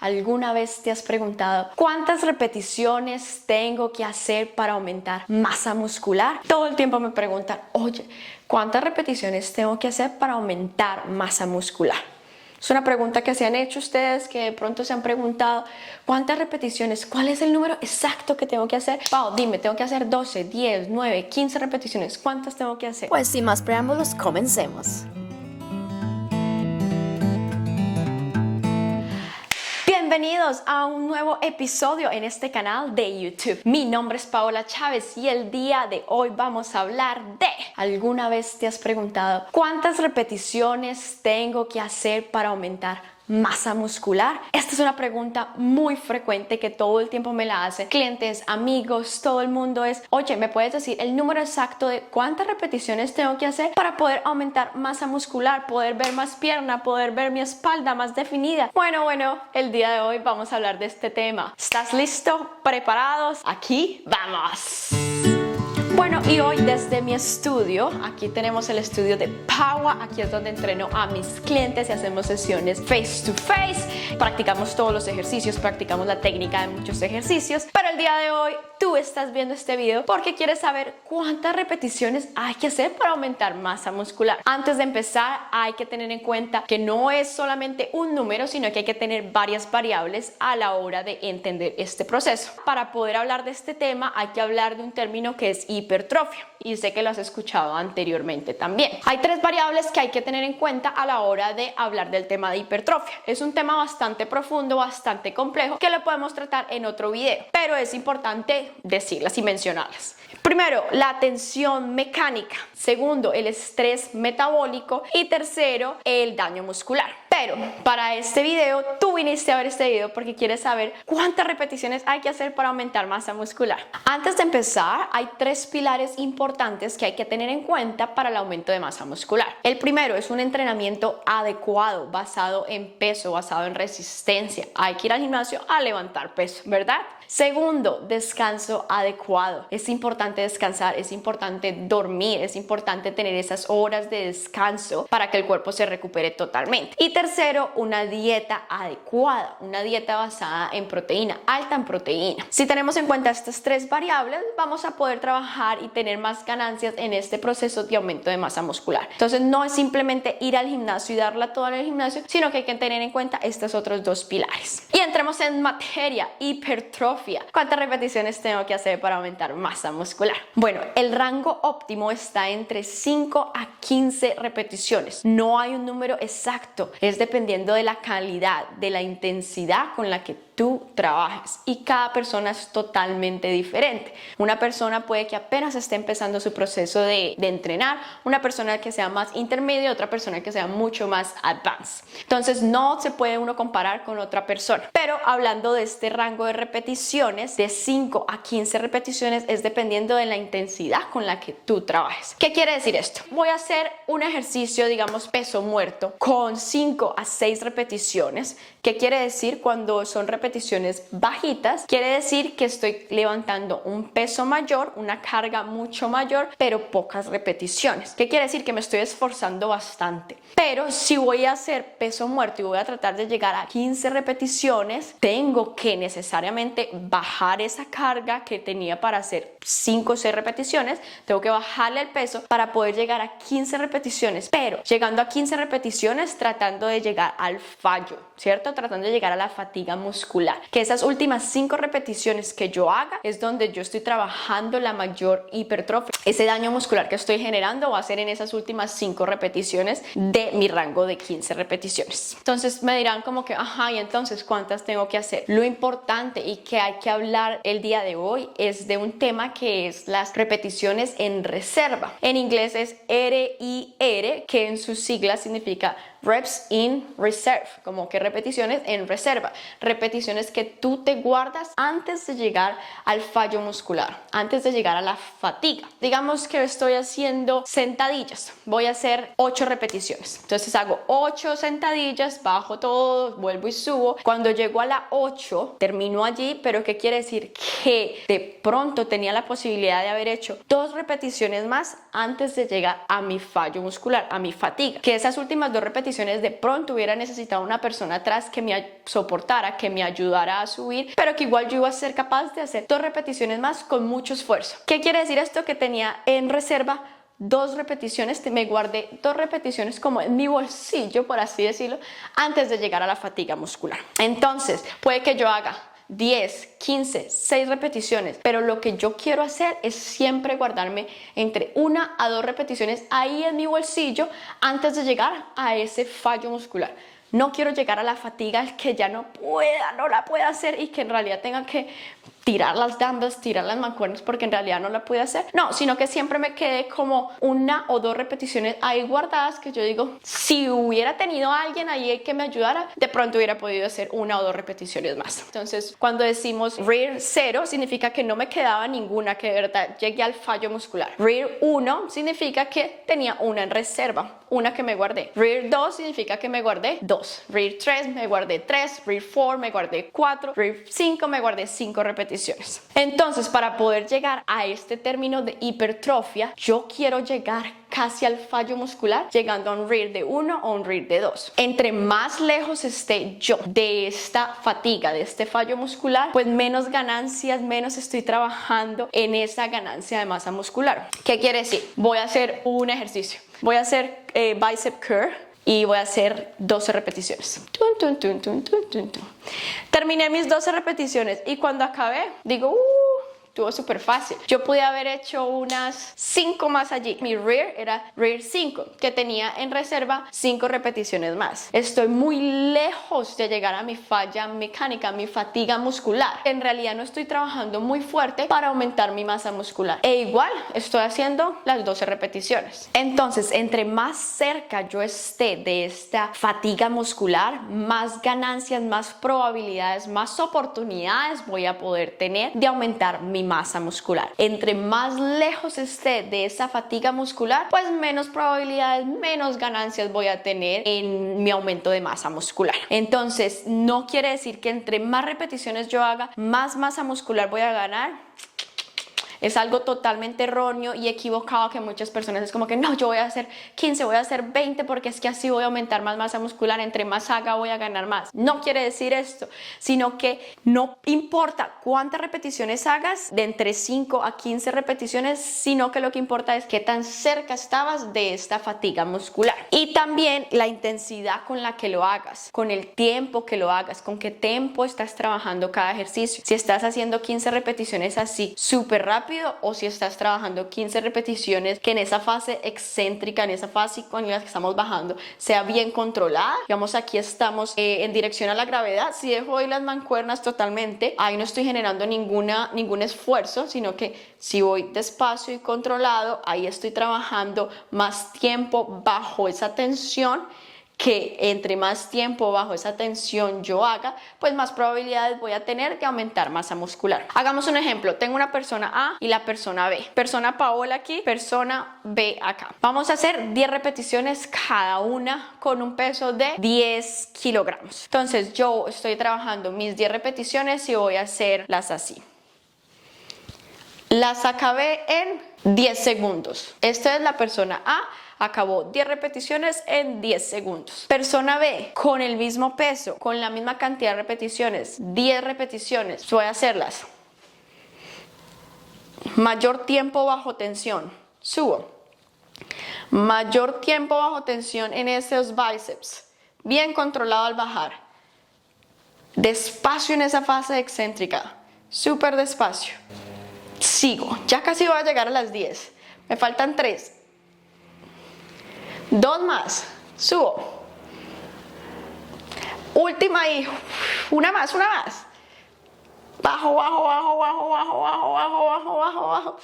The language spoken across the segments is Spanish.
¿Alguna vez te has preguntado cuántas repeticiones tengo que hacer para aumentar masa muscular? Todo el tiempo me preguntan, oye, ¿cuántas repeticiones tengo que hacer para aumentar masa muscular? Es una pregunta que se han hecho ustedes, que de pronto se han preguntado, ¿cuántas repeticiones? ¿Cuál es el número exacto que tengo que hacer? Pau, dime, ¿tengo que hacer 12, 10, 9, 15 repeticiones? ¿Cuántas tengo que hacer? Pues sin más preámbulos, comencemos. Bienvenidos a un nuevo episodio en este canal de YouTube. Mi nombre es Paola Chávez y el día de hoy vamos a hablar de... ¿Alguna vez te has preguntado cuántas repeticiones tengo que hacer para aumentar masa muscular? Esta es una pregunta muy frecuente que todo el tiempo me la hacen clientes, amigos, todo el mundo es, oye, ¿me puedes decir el número exacto de cuántas repeticiones tengo que hacer para poder aumentar masa muscular, poder ver más pierna, poder ver mi espalda más definida? Bueno, el día de hoy vamos a hablar de este tema. ¿Estás listo? ¿Preparados? Aquí vamos. Bueno, y hoy desde mi estudio, aquí tenemos el estudio de Power, aquí es donde entreno a mis clientes y hacemos sesiones face to face, practicamos todos los ejercicios, practicamos la técnica de muchos ejercicios, pero el día de hoy tú estás viendo este video porque quieres saber cuántas repeticiones hay que hacer para aumentar masa muscular. Antes de empezar hay que tener en cuenta que no es solamente un número, sino que hay que tener varias variables a la hora de entender este proceso. Para poder hablar de este tema hay que hablar de un término que es hipertrofia, y sé que lo has escuchado anteriormente también. Hay tres variables que hay que tener en cuenta a la hora de hablar del tema de hipertrofia. Es un tema bastante profundo, bastante complejo, que lo podemos tratar en otro video, pero es importante decirlas y mencionarlas. Primero, la tensión mecánica. Segundo, el estrés metabólico. Y tercero, el daño muscular. Pero para este video, tú viniste a ver este video porque quieres saber cuántas repeticiones hay que hacer para aumentar masa muscular. Antes de empezar, hay tres pilares importantes que hay que tener en cuenta para el aumento de masa muscular. El primero es un entrenamiento adecuado, basado en peso, basado en resistencia. Hay que ir al gimnasio a levantar peso, ¿verdad? Segundo, descanso adecuado. Es importante descansar, es importante dormir, es importante tener esas horas de descanso para que el cuerpo se recupere totalmente. Y tercero, una dieta adecuada, una dieta basada en proteína, alta en proteína. Si tenemos en cuenta estas tres variables, vamos a poder trabajar y tener más ganancias en este proceso de aumento de masa muscular. Entonces no es simplemente ir al gimnasio y darla toda en el gimnasio, sino que hay que tener en cuenta estos otros dos pilares. Y entremos en materia, hipertrofia. ¿Cuántas repeticiones tengo que hacer para aumentar masa muscular? Bueno, el rango óptimo está entre 5 a 15 repeticiones. No hay un número exacto, es dependiendo de la calidad, de la intensidad con la que tú trabajes, y cada persona es totalmente diferente. Una persona puede que apenas esté empezando su proceso de entrenar, una persona que sea más intermedia, otra persona que sea mucho más advanced. Entonces no se puede uno comparar con otra persona. Pero hablando de este rango de repeticiones, de 5 a 15 repeticiones, es dependiendo de la intensidad con la que tú trabajes. ¿Qué quiere decir esto? Voy a hacer un ejercicio, digamos peso muerto, con 5 a 6 repeticiones. ¿Qué quiere decir cuando son repeticiones bajitas? Quiere decir que estoy levantando un peso mayor, una carga mucho mayor, pero pocas repeticiones. ¿Qué quiere decir? Que me estoy esforzando bastante. Pero si voy a hacer peso muerto y voy a tratar de llegar a 15 repeticiones, tengo que necesariamente bajar esa carga que tenía para hacer 5 o 6 repeticiones. Tengo que bajarle el peso para poder llegar a 15 repeticiones. Pero llegando a 15 repeticiones, tratando de llegar al fallo, ¿cierto? Tratando de llegar a la fatiga muscular, que esas últimas 5 repeticiones que yo haga es donde yo estoy trabajando la mayor hipertrofia. Ese daño muscular que estoy generando va a ser en esas últimas 5 repeticiones de mi rango de 15 repeticiones. Entonces me dirán como que, ajá, ¿y entonces cuántas tengo que hacer? Lo importante y que hay que hablar el día de hoy es de un tema que es las repeticiones en reserva. En inglés es RIR, que en sus siglas significa Reps in Reserve, como que repeticiones en reserva, repeticiones que tú te guardas antes de llegar al fallo muscular, antes de llegar a la fatiga. Digamos que estoy haciendo sentadillas, voy a hacer 8 repeticiones, entonces hago 8 sentadillas, bajo todo, vuelvo y subo. Cuando llego a la 8 termino allí, pero ¿qué quiere decir? Que de pronto tenía la posibilidad de haber hecho 2 repeticiones más antes de llegar a mi fallo muscular, a mi fatiga, que esas últimas 2 repeticiones repeticiones de pronto hubiera necesitado una persona atrás que me soportara, que me ayudara a subir, pero que igual yo iba a ser capaz de hacer 2 repeticiones más con mucho esfuerzo. ¿Qué quiere decir esto? Que tenía en reserva 2 repeticiones, me guardé 2 repeticiones como en mi bolsillo, por así decirlo, antes de llegar a la fatiga muscular. Entonces, puede que yo haga 10, 15, 6 repeticiones, pero lo que yo quiero hacer es siempre guardarme entre 1 a 2 repeticiones ahí en mi bolsillo antes de llegar a ese fallo muscular. No quiero llegar a la fatiga que ya no la pueda hacer y que en realidad tenga que tirar las dumbbells, tirar las mancuernas porque en realidad no la pude hacer. No, sino que siempre me quede como 1 o 2 repeticiones ahí guardadas que yo digo, si hubiera tenido a alguien ahí que me ayudara, de pronto hubiera podido hacer 1 o 2 repeticiones más. Entonces, cuando decimos rear 0, significa que no me quedaba ninguna, que de verdad llegué al fallo muscular. Rear 1 significa que tenía una en reserva, una que me guardé. Rear 2 significa que me guardé 2. Rear 3 me guardé 3. Rear 4 me guardé 4. Rear 5 me guardé 5 repeticiones. Entonces, para poder llegar a este término de hipertrofia, yo quiero llegar casi al fallo muscular, llegando a un rear de 1 o un rear de 2. Entre más lejos esté yo de esta fatiga, de este fallo muscular, pues menos ganancias, menos estoy trabajando en esa ganancia de masa muscular. ¿Qué quiere decir? Voy a hacer un ejercicio. Voy a hacer bicep curl y voy a hacer 12 repeticiones. Terminé mis 12 repeticiones y cuando acabé digo, estuvo súper fácil. Yo pude haber hecho unas 5 más allí. Mi rear era rear 5, que tenía en reserva 5 repeticiones más. Estoy muy lejos de llegar a mi falla mecánica, mi fatiga muscular. En realidad no estoy trabajando muy fuerte para aumentar mi masa muscular. E igual estoy haciendo las 12 repeticiones. Entonces, entre más cerca yo esté de esta fatiga muscular, más ganancias, más probabilidades, más oportunidades voy a poder tener de aumentar mi masa muscular. Entre más lejos esté de esa fatiga muscular, pues menos probabilidades, menos ganancias voy a tener en mi aumento de masa muscular. Entonces, no quiere decir que entre más repeticiones yo haga, más masa muscular voy a ganar. Es algo totalmente erróneo y equivocado que muchas personas es como que no, yo voy a hacer 15, voy a hacer 20 porque es que así voy a aumentar más masa muscular, entre más haga voy a ganar más. No quiere decir esto, sino que no importa cuántas repeticiones hagas, de entre 5 a 15 repeticiones, sino que lo que importa es qué tan cerca estabas de esta fatiga muscular. Y también la intensidad con la que lo hagas, con el tiempo que lo hagas, con qué tiempo estás trabajando cada ejercicio. Si estás haciendo 15 repeticiones así súper rápido, o si estás trabajando 15 repeticiones que en esa fase excéntrica, en esa fase con la que estamos bajando, sea bien controlada. Digamos, aquí estamos en dirección a la gravedad. Si dejo hoy las mancuernas totalmente, ahí no estoy generando ningún esfuerzo, sino que si voy despacio y controlado, ahí estoy trabajando más tiempo bajo esa tensión, que entre más tiempo bajo esa tensión yo haga, pues más probabilidades voy a tener de aumentar masa muscular. Hagamos un ejemplo. Tengo una persona A y la persona B. Persona Paola aquí, persona B acá. Vamos a hacer 10 repeticiones cada una con un peso de 10 kilogramos. Entonces yo estoy trabajando mis 10 repeticiones y voy a hacerlas así. Las acabé en 10 segundos. Esta es la persona A. Acabó 10 repeticiones en 10 segundos. Persona B, con el mismo peso, con la misma cantidad de repeticiones, 10 repeticiones, voy a hacerlas. Mayor tiempo bajo tensión, subo. Mayor tiempo bajo tensión en esos bíceps, bien controlado al bajar. Despacio en esa fase excéntrica, súper despacio. Sigo, ya casi voy a llegar a las 10. Me faltan 3. 2 más, subo. Última y una más. Bajo, bajo, bajo, bajo, bajo, bajo, bajo, bajo, bajo, bajo.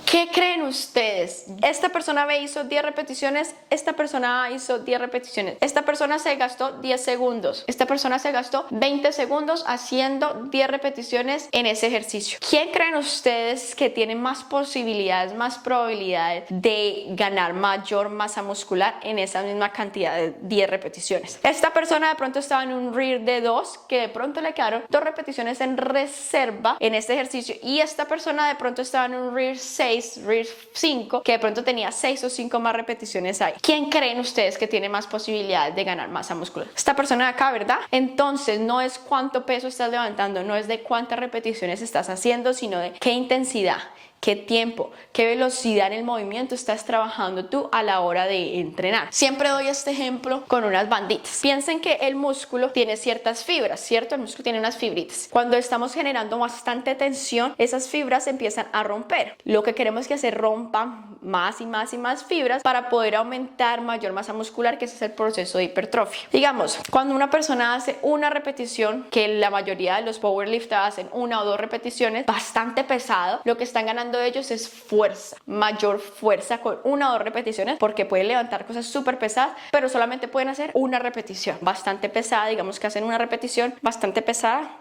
¿Qué creen ustedes? Esta persona B hizo 10 repeticiones, esta persona A hizo 10 repeticiones. Esta persona se gastó 10 segundos. Esta persona se gastó 20 segundos haciendo 10 repeticiones en ese ejercicio. ¿Quién creen ustedes que tiene más posibilidades, más probabilidades de ganar mayor masa muscular en esa misma cantidad de 10 repeticiones? Esta persona de pronto estaba en un rear de 2, que de pronto le quedaron 2 repeticiones en reserva en este ejercicio. Y esta persona de pronto estaba en un rear 6, 6, RIR 5, que de pronto tenía 6 o 5 más repeticiones ahí. ¿Quién creen ustedes que tiene más posibilidades de ganar masa muscular? Esta persona de acá, ¿verdad? Entonces no es cuánto peso estás levantando, no es de cuántas repeticiones estás haciendo, sino de qué intensidad, qué tiempo, qué velocidad en el movimiento estás trabajando tú a la hora de entrenar. Siempre doy este ejemplo con unas banditas. Piensen que el músculo tiene ciertas fibras, ¿cierto? El músculo tiene unas fibritas. Cuando estamos generando bastante tensión, esas fibras empiezan a romper. Lo que queremos es que se rompan más y más y más fibras para poder aumentar mayor masa muscular, que ese es el proceso de hipertrofia. Digamos, cuando una persona hace una repetición, que la mayoría de los powerlifters hacen 1 o 2 repeticiones, bastante pesado, lo que están ganando de ellos es fuerza, mayor fuerza con 1 o 2 repeticiones, porque pueden levantar cosas súper pesadas, pero solamente pueden hacer una repetición bastante pesada. Digamos que hacen una repetición bastante pesada,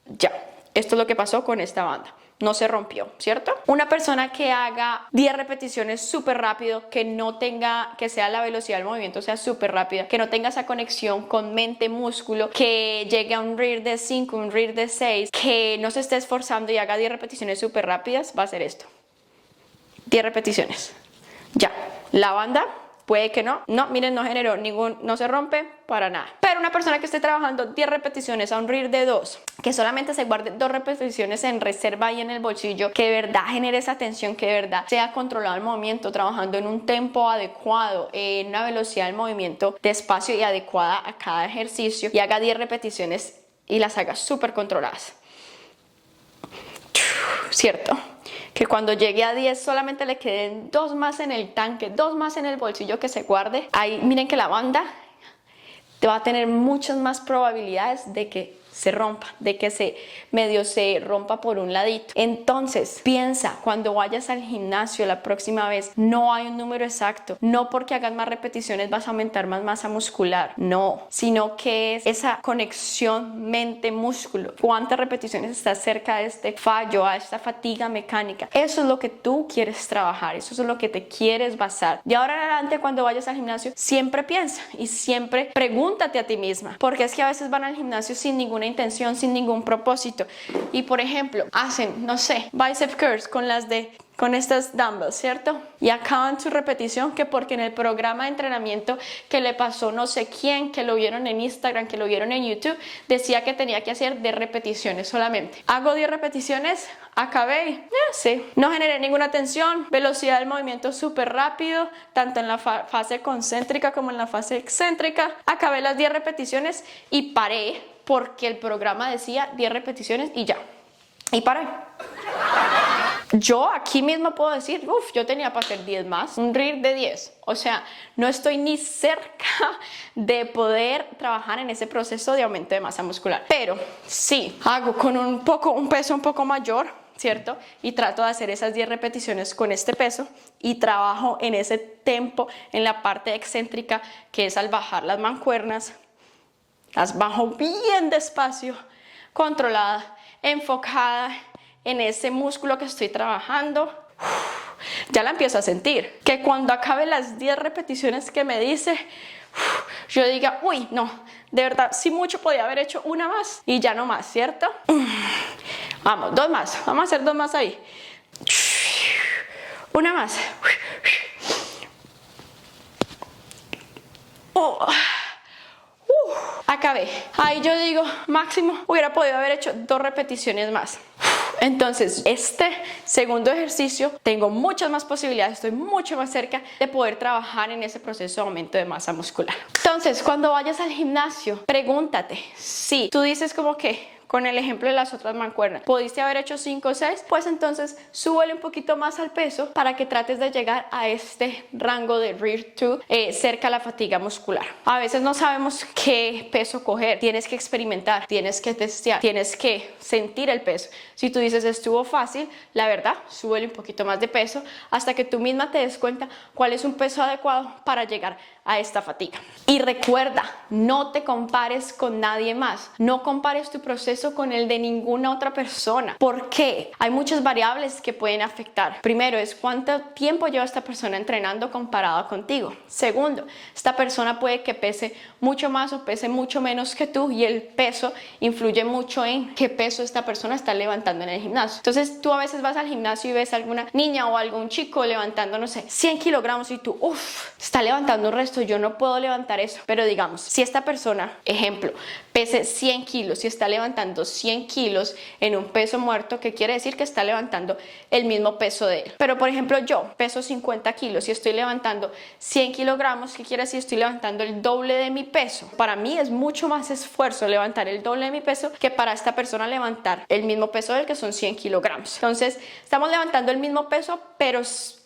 ya. Esto es lo que pasó con esta banda. No se rompió, ¿cierto? Una persona que haga 10 repeticiones súper rápido, que sea la velocidad del movimiento sea súper rápida, que no tenga esa conexión con mente-músculo, que llegue a un RIR de 5, un RIR de 6, que no se esté esforzando y haga 10 repeticiones súper rápidas, va a hacer esto. 10 repeticiones. Ya. La banda puede que no, miren, no generó no se rompe para nada. Pero una persona que esté trabajando 10 repeticiones a un RIR de 2, que solamente se guarde 2 repeticiones en reserva y en el bolsillo, que de verdad genere esa tensión, que de verdad sea controlado el movimiento, trabajando en un tempo adecuado, en una velocidad del movimiento despacio y adecuada a cada ejercicio, y haga 10 repeticiones y las haga súper controladas, ¿cierto? Que cuando llegue a 10 solamente le queden 2 más en el tanque, 2 más en el bolsillo que se guarde. Ahí miren que la banda te va a tener muchas más probabilidades de que se rompa, de que se rompa por un ladito. Entonces piensa, cuando vayas al gimnasio la próxima vez, no hay un número exacto, no porque hagas más repeticiones vas a aumentar más masa muscular, no, sino que es esa conexión mente-músculo. ¿Cuántas repeticiones estás cerca de este fallo, a esta fatiga mecánica? Eso es lo que tú quieres trabajar, eso es lo que te quieres basar. De ahora en adelante, cuando vayas al gimnasio, siempre piensa y siempre pregúntate a ti misma, porque es que a veces van al gimnasio sin ninguna intención, sin ningún propósito, y por ejemplo hacen, no sé, bicep curls con estas dumbbells, ¿cierto? Y acaban su repetición que porque en el programa de entrenamiento que le pasó no sé quién, que lo vieron en Instagram, que lo vieron en YouTube, decía que tenía que hacer 10 repeticiones solamente. Hago 10 repeticiones, acabé, sí, no generé ninguna tensión, velocidad del movimiento súper rápido, tanto en la fase concéntrica como en la fase excéntrica. Acabé las 10 repeticiones y paré porque el programa decía 10 repeticiones y ya, y paré. Yo aquí mismo puedo decir, yo tenía para hacer 10 más, un RIR de 10. O sea, no estoy ni cerca de poder trabajar en ese proceso de aumento de masa muscular. Pero sí, hago con un peso un poco mayor, ¿cierto? Y trato de hacer esas 10 repeticiones con este peso y trabajo en ese tempo, en la parte excéntrica, que es al bajar las mancuernas. Las bajo bien despacio, controlada, enfocada en ese músculo que estoy trabajando. Ya la empiezo a sentir. Que cuando acabe las 10 repeticiones que me dice, yo diga, uy, no, de verdad, sí mucho podía haber hecho una más y ya no más, ¿cierto? Vamos, 2 más, vamos a hacer 2 más ahí. Una más. Acabé. Ahí yo digo, máximo hubiera podido haber hecho 2 repeticiones más. Entonces, este segundo ejercicio tengo muchas más posibilidades, estoy mucho más cerca de poder trabajar en ese proceso de aumento de masa muscular. Entonces, cuando vayas al gimnasio, pregúntate, si tú dices como que, con el ejemplo de las otras mancuernas, pudiste haber hecho 5 o 6, pues entonces súbele un poquito más al peso para que trates de llegar a este rango de RIR 2 cerca a la fatiga muscular. A veces no sabemos qué peso coger, tienes que experimentar, tienes que testear, tienes que sentir el peso. Si tú dices estuvo fácil, la verdad, súbele un poquito más de peso hasta que tú misma te des cuenta cuál es un peso adecuado para llegar a esta fatiga. Y recuerda, no te compares con nadie más, no compares tu proceso peso con el de ninguna otra persona. ¿Por qué? Hay muchas variables que pueden afectar. Primero es cuánto tiempo lleva esta persona entrenando comparado contigo. Segundo, esta persona puede que pese mucho más o pese mucho menos que tú, y el peso influye mucho en qué peso esta persona está levantando en el gimnasio. Entonces tú a veces vas al gimnasio y ves a alguna niña o algún chico levantando, no sé, 100 kilogramos y tú, está levantando un resto, yo no puedo levantar eso. Pero digamos, si esta persona, ejemplo, pese 100 kilos y está levantando 100 kilos en un peso muerto, ¿qué quiere decir? Que está levantando el mismo peso de él. Pero por ejemplo, yo peso 50 kilos y estoy levantando 100 kilogramos, ¿qué quiere decir? Estoy levantando el doble de mi peso. Para mí es mucho más esfuerzo levantar el doble de mi peso que para esta persona levantar el mismo peso del que son 100 kilogramos. Entonces, estamos levantando el mismo peso, pero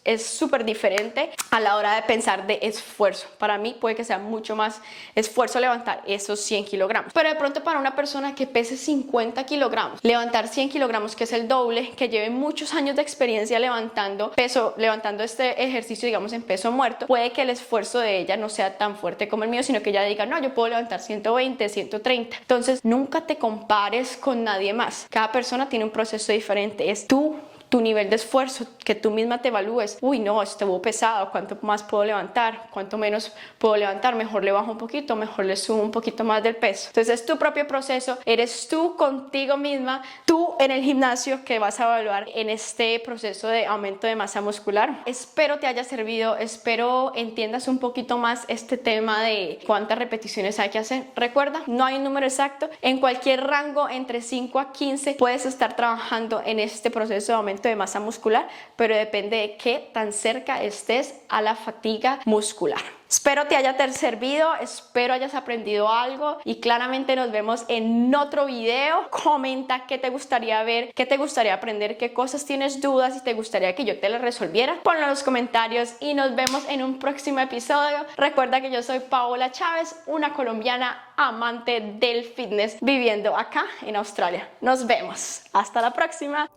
es súper diferente a la hora de pensar de esfuerzo. Para mí puede que sea mucho más esfuerzo levantar esos 100 kilogramos. Pero de pronto para una persona que pese 50 kilogramos, levantar 100 kilogramos, que es el doble, que lleve muchos años de experiencia levantando peso, levantando este ejercicio, digamos, en peso muerto, puede que el esfuerzo de ella no sea tan fuerte como el mío, sino que ella diga, no, yo puedo levantar 120, 130. Entonces, nunca te compares con nadie más. Cada persona tiene un proceso diferente. Es tu nivel de esfuerzo, que tú misma te evalúes. Uy, no, estuvo pesado, ¿cuánto más puedo levantar? ¿Cuánto menos puedo levantar? Mejor le bajo un poquito, mejor le subo un poquito más del peso. Entonces es tu propio proceso, eres tú contigo misma, tú en el gimnasio, que vas a evaluar en este proceso de aumento de masa muscular. Espero te haya servido, espero entiendas un poquito más este tema de cuántas repeticiones hay que hacer. Recuerda, no hay un número exacto, en cualquier rango entre 5 a 15 puedes estar trabajando en este proceso de aumento de masa muscular, pero depende de qué tan cerca estés a la fatiga muscular. Espero te haya servido, espero hayas aprendido algo y claramente nos vemos en otro video. Comenta qué te gustaría ver, qué te gustaría aprender, qué cosas tienes dudas y te gustaría que yo te las resolviera. Ponlo en los comentarios y nos vemos en un próximo episodio. Recuerda que yo soy Paola Chávez, una colombiana amante del fitness viviendo acá en Australia. Nos vemos. Hasta la próxima.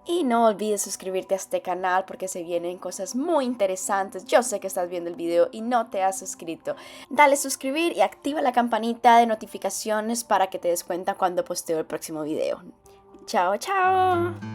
Y no olvides suscribirte a este canal porque se vienen cosas muy interesantes. Yo sé que estás viendo el video y no te has suscrito. Dale suscribir y activa la campanita de notificaciones para que te des cuenta cuando posteo el próximo video. Chao, chao.